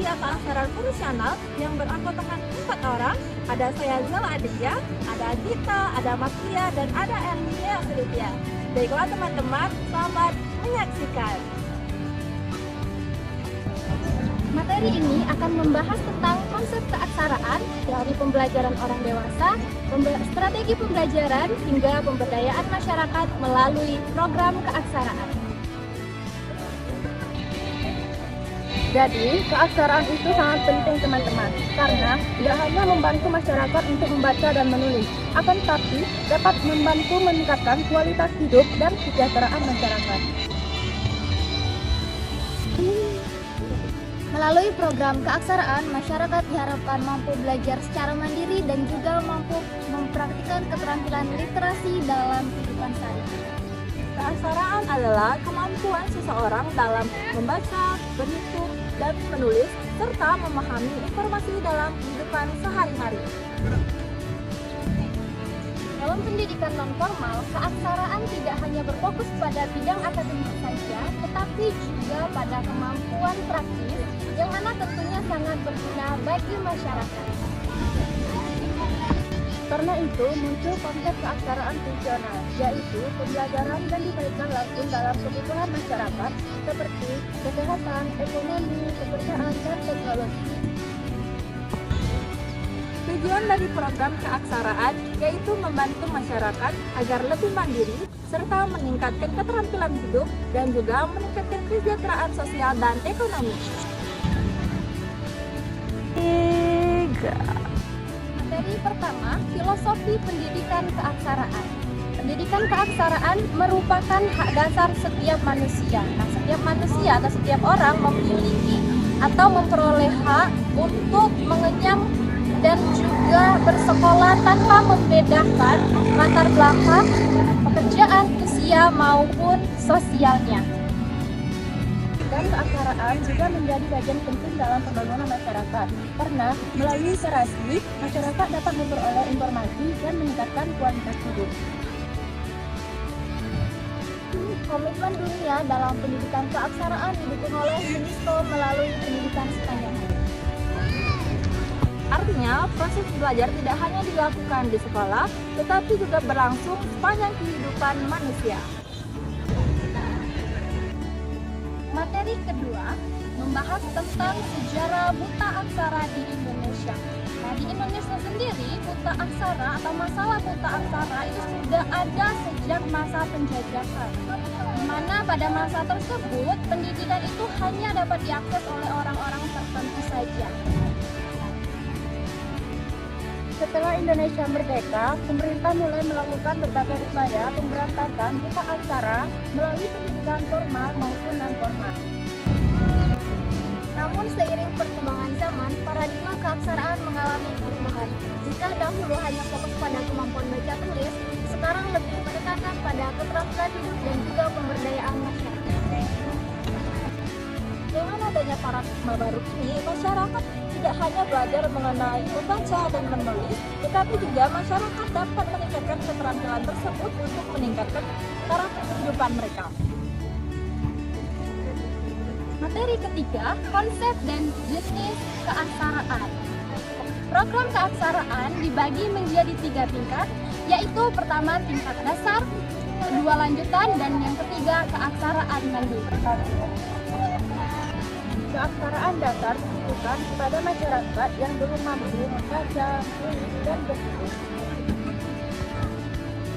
Panitia Keaksaraan Fungsional yang beranggotakan 4 orang. Ada saya Zala Aditya, ada Gita, ada Mas Lia, dan ada Ernia Silvia. Baiklah teman-teman, selamat menyaksikan. Materi ini akan membahas tentang konsep keaksaraan dari pembelajaran orang dewasa, strategi pembelajaran, hingga pemberdayaan masyarakat melalui program keaksaraan. Jadi, keaksaraan itu sangat penting teman-teman, karena tidak hanya membantu masyarakat untuk membaca dan menulis, akan tetapi dapat membantu meningkatkan kualitas hidup dan kesejahteraan masyarakat. Melalui program keaksaraan, masyarakat diharapkan mampu belajar secara mandiri dan juga mampu mempraktikkan keterampilan literasi dalam kehidupan sehari-hari. Keaksaraan adalah kemampuan seseorang dalam membaca, berhitung, dan menulis, serta memahami informasi dalam kehidupan sehari-hari. Dalam pendidikan non-formal, keaksaraan tidak hanya berfokus pada bidang akademik saja, tetapi juga pada kemampuan praktis yang mana tentunya sangat berguna bagi masyarakat. Karena itu muncul konsep keaksaraan fungsional, yaitu pembelajaran yang dikaitkan langsung dalam kebutuhan masyarakat seperti kesehatan, ekonomi, pekerjaan, dan teknologi. Tujuan dari program keaksaraan yaitu membantu masyarakat agar lebih mandiri serta meningkatkan keterampilan hidup dan juga meningkatkan kesejahteraan sosial dan ekonomi. 3. Materi pertama, filosofi pendidikan keaksaraan. Pendidikan keaksaraan merupakan hak dasar setiap manusia. Nah, setiap manusia atau setiap orang memiliki atau memperoleh hak untuk mengenyam dan juga bersekolah tanpa membedakan latar belakang, pekerjaan, usia maupun sosialnya. Dan keaksaraan juga menjadi bagian penting dalam pembangunan masyarakat, karena melalui literasi, masyarakat dapat memperoleh informasi dan meningkatkan kualitas hidup. Komitmen dunia dalam pendidikan keaksaraan didukung oleh UNESCO melalui pendidikan sepanjang hidup. Artinya, proses belajar tidak hanya dilakukan di sekolah, tetapi juga berlangsung sepanjang kehidupan manusia. Materi kedua membahas tentang sejarah buta aksara di Indonesia. Nah, di Indonesia sendiri, buta aksara atau masalah buta aksara itu sudah ada sejak masa penjajahan, di mana pada masa tersebut pendidikan itu hanya dapat diakses oleh orang-orang tertentu saja. Setelah Indonesia merdeka, pemerintah mulai melakukan berbagai upaya pemberantasan buta aksara melalui pendidikan formal maupun non-formal. Namun seiring perkembangan zaman, paradigma keaksaraan mengalami perubahan. Jika dahulu hanya fokus pada kemampuan baca tulis, sekarang lebih menekankan pada keterampilan hidup dan juga pemberdayaan masyarakat. Dengan adanya paradigma baru ini, masyarakat tidak hanya belajar mengenai membaca dan menulis, tetapi juga masyarakat dapat meningkatkan keterampilan tersebut untuk meningkatkan taraf kehidupan mereka. Materi ketiga, konsep dan jenis keaksaraan. Program keaksaraan dibagi menjadi 3 tingkat, yaitu pertama tingkat dasar, kedua lanjutan, dan yang ketiga keaksaraan mandiri. Keaksaraan dasar ditujukan kepada masyarakat yang belum mampu membaca, menulis, dan berhitung.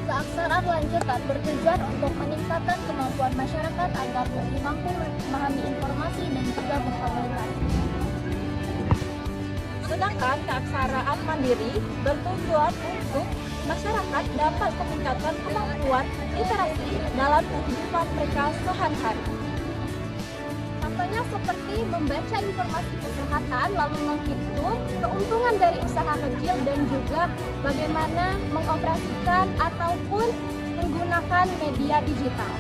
Keaksaraan lanjutan bertujuan untuk meningkatkan kemampuan masyarakat agar lebih mampu memahami informasi dan juga berkomunikasi. Sedangkan keaksaraan mandiri bertujuan untuk masyarakat dapat meningkatkan kemampuan literasi dalam kehidupan mereka sehari-hari. Contohnya seperti membaca informasi kesehatan, lalu menghitung keuntungan dari usaha kecil dan juga bagaimana mengoperasikan ataupun menggunakan media digital.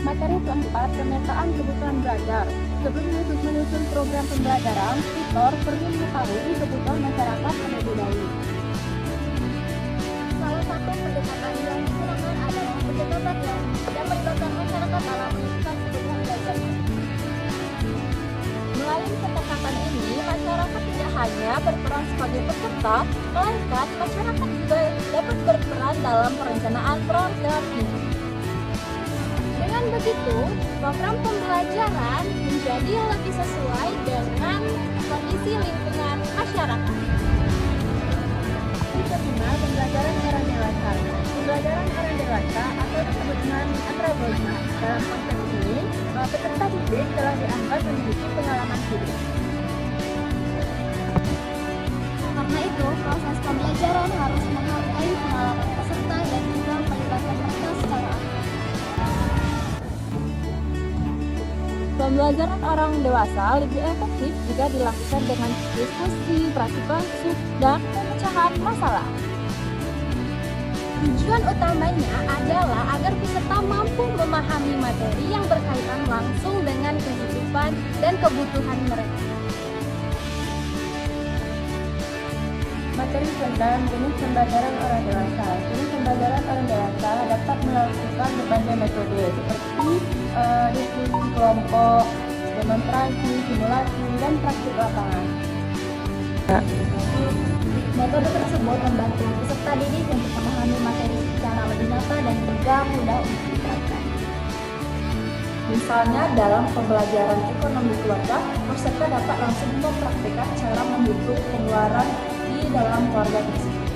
Materi keempat, pemetaan kebutuhan belajar. Sebelum menyusun program pembelajaran, tutor perlu mengetahui kebutuhan masyarakat terlebih dahulu. Salah satu pendekatan yang digunakan adalah pendekatan yang melibatkan masyarakat dalam menentukan kebutuhan belajar. Melalui pendekatan ini, masyarakat tidak hanya berperan sebagai peserta, melainkan masyarakat juga dapat berperan dalam perencanaan program ini. Dengan begitu, program pembelajaran menjadi lebih sesuai dengan kondisi lingkungan masyarakat. Yang kelima, pembelajaran era dewasa. Pembelajaran era dewasa atau disebut dengan andragogi. Dalam konteks ini, peserta didik telah dianggap memiliki pengalaman hidup. Karena itu, proses pembelajaran harus menghargai pengalaman peserta dan juga melibatkan mereka secara aktif. Pembelajaran orang dewasa lebih efektif jika dilakukan dengan diskusi, praktik langsung, dan pemecahan masalah. Tujuan utamanya adalah agar peserta mampu memahami materi yang berkaitan langsung dengan kehidupan dan kebutuhan mereka. Materi dan jenis pembelajaran orang dewasa. Jenis pembelajaran orang dewasa dapat melakukan berbagai metode seperti diskusi kelompok, demonstrasi, simulasi, dan praktik lapangan. Metode tersebut membantu peserta didik untuk memahami materi secara lebih nyata dan juga mudah untuk diterapkan. Misalnya dalam pembelajaran ekonomi keluarga, peserta dapat langsung mempraktikkan cara menghitung pengeluaran di dalam keluarga tersebut.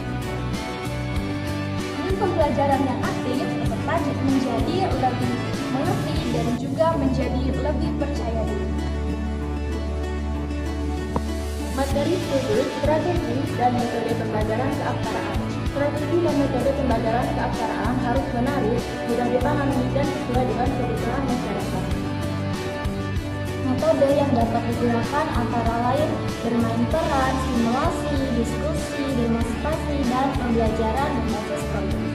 Dengan pembelajaran yang aktif, peserta menjadi lebih mengerti dan juga menjadi lebih percaya diri. Materi khusus, strategi, dan metode pembelajaran keaksaraan. Strategi dan metode pembelajaran keaksaraan harus menarik, mudah dipahami, dan sesuai dengan kebutuhan masyarakat. Metode yang dapat digunakan antara lain bermain peran, simulasi, diskusi, demonstrasi, dan pembelajaran berbasis program.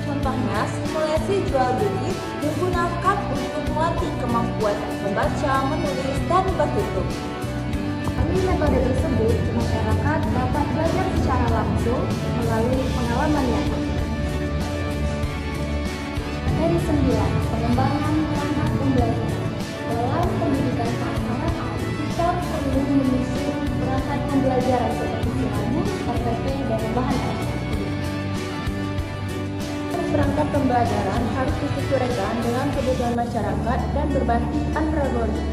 Contohnya, simulasi jual beli digunakan untuk melatih kemampuan membaca, menulis, dan berhitung. Melalui metode tersebut, masyarakat dapat belajar secara langsung melalui pengalaman nyata. Materi 9. Pengembangan perangkat pembelajaran. Dalam pendidikan keaksaraan, kita perlu menyusun perangkat pembelajaran seperti silabus, RPP, dan bahan ajar. Perangkat pembelajaran harus disesuaikan dengan kebutuhan masyarakat dan berbasis andragogi.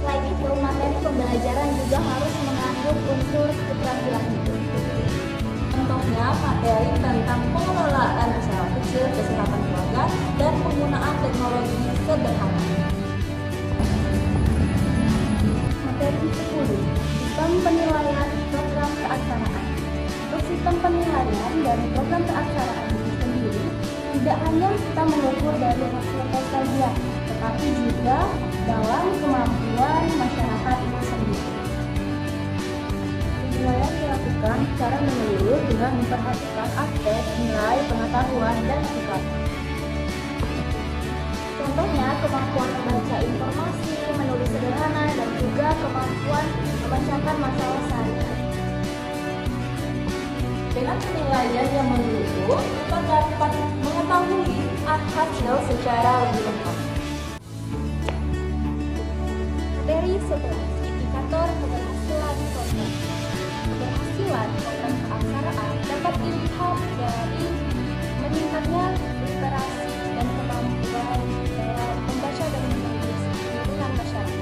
Selain itu, materi pembelajaran juga harus mengandung unsur keterampilan hidup. Contohnya, materi tentang pengelolaan usaha kecil, kesehatan keluarga, dan penggunaan teknologi sederhana. Materi 10. Sistem penilaian program keaksaraan. Untuk sistem penilaian dari program keaksaraan itu sendiri, tidak hanya kita mengukur dari hasil tes kajian, tetapi juga dalam kemampuan masyarakat itu sendiri. Penilaian dilakukan secara menyeluruh dengan memperhatikan aspek nilai, pengetahuan, dan sifat. Contohnya, kemampuan membaca informasi, menulis sederhana, dan juga kemampuan memecahkan masalah sehari-hari. Dengan penilaian yang menyeluruh, kita dapat mengetahui hasil secara lebih lengkap. Materi 11. Indikator keberhasilan program. Keberhasilan program keaksaraan dapat dilihat dari meningkatnya literasi dan kemampuan dalam membaca dan menulis di lingkungan masyarakat.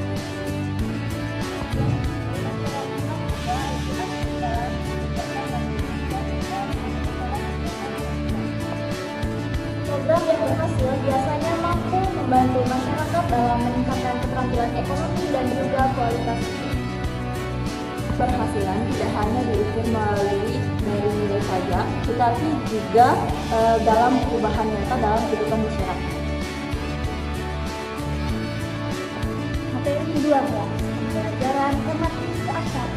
Program yang berhasil biasanya mampu membantu masyarakat dalam meningkatkan keterampilan ekonomi dan juga kualitas hidup. Keberhasilan tidak hanya diukur melalui dari nilai saja, tetapi juga dalam perubahan nyata dalam kehidupan masyarakat. Materi 12. Pembelajaran tematik keaksaraan.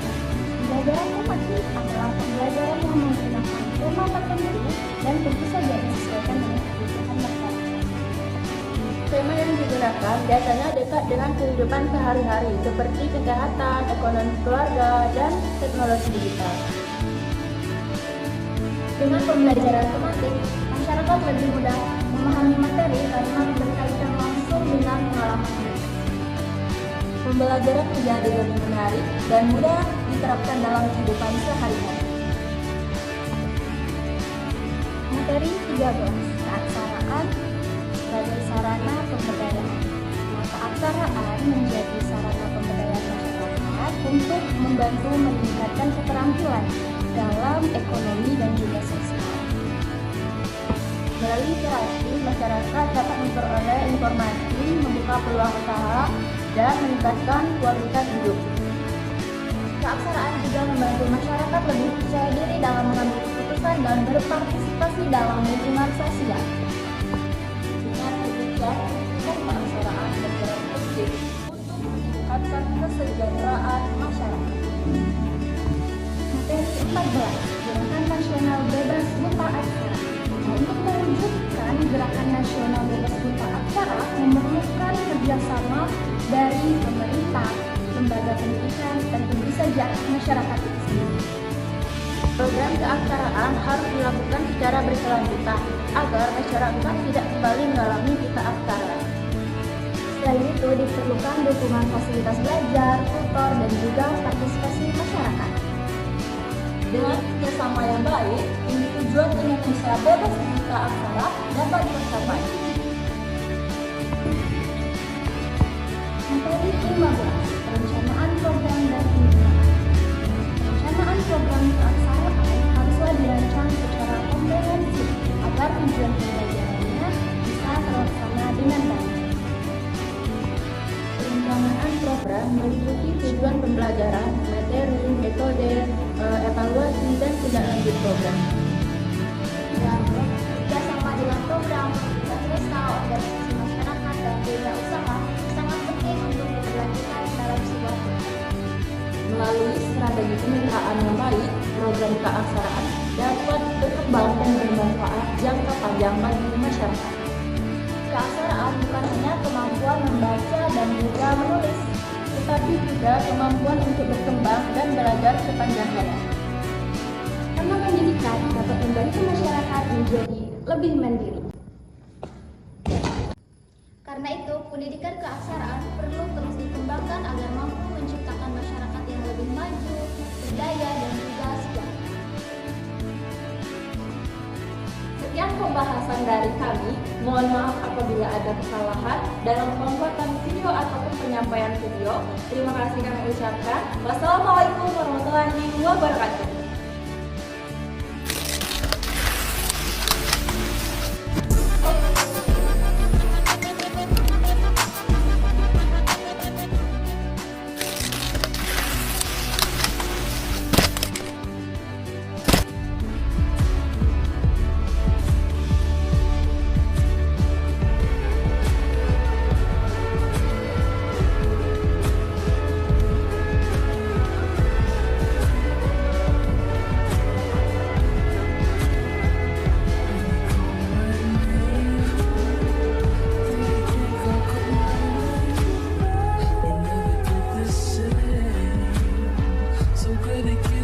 Pembelajaran tematik adalah pembelajaran yang menggunakan tema tertentu dan tentu saja disesuaikan dengan kebutuhan masyarakat. Tema yang digunakan biasanya dekat dengan kehidupan sehari-hari seperti kesehatan, ekonomi keluarga, dan teknologi digital. Dengan pembelajaran tematik, masyarakat lebih mudah memahami materi karena berkaitan langsung dengan pengalaman mereka. Pembelajaran menjadi lebih menarik dan mudah diterapkan dalam kehidupan sehari-hari. Materi 13. Keaksaraan sebagai sarana pemberdayaan. Nah, keaksaraan menjadi sarana pemberdayaan masyarakat untuk membantu meningkatkan keterampilan dalam ekonomi dan juga sosial. Melalui literasi, masyarakat dapat memperoleh informasi, membuka peluang usaha, dan meningkatkan kualitas hidup. Keaksaraan juga membantu masyarakat lebih percaya diri dalam mengambil keputusan dan berpartisipasi dalam lingkungan sosial. Dengan demikian, keaksaraan berperan penting untuk meningkatkan kesejahteraan masyarakat. Materi 14. Gerakan Nasional Bebas Buta Aksara. Nah, untuk mewujudkan Gerakan Nasional Bebas Buta Aksara memerlukan kerjasama dari pemerintah, lembaga pendidikan, dan tentu saja masyarakat itu sendiri. Program keaksaraan harus dilakukan secara berkelanjutan agar masyarakat tidak kembali mengalami buta aksara. Selain itu, diperlukan dukungan fasilitas belajar, tutor, dan juga partisipasi masyarakat. Dengan kerjasama yang baik, tujuan Indonesia bebas buta aksara dapat tercapai. Materi 15. Perencanaan program dan pembinaan. Perencanaan program keaksaraan haruslah dirancang secara komprehensif agar tujuan pembelajarannya bisa terlaksana dengan baik. Perencanaan program meliputi tujuan pembelajaran, materi, metode, evaluasi, dan tindak lanjut program. Kerjasama dengan program, komunitas desa, organisasi masyarakat, dan dunia usaha sangat penting untuk diberlakukan dalam sebuah program. Melalui strategi pemeliharaan yang baik, program keaksaraan dapat berkembang dan bermanfaat jangka panjang bagi masyarakat. Keaksaraan bukan hanya kemampuan membaca dan juga menulis, Tetapi juga kemampuan untuk berkembang dan belajar sepanjang hayat. karena pendidikan dapat membantu masyarakat menjadi lebih mandiri. Karena itu, pendidikan keaksaraan perlu terus dikembangkan agar mampu menciptakan masyarakat yang lebih maju, berdaya, dan juga sejahtera. Sekian pembahasan dari kami. Mohon maaf apabila ada kesalahan dalam pembuatan video ataupun penyampaian video. Terima kasih kami ucapkan. Wassalamualaikum warahmatullahi wabarakatuh. So good at you.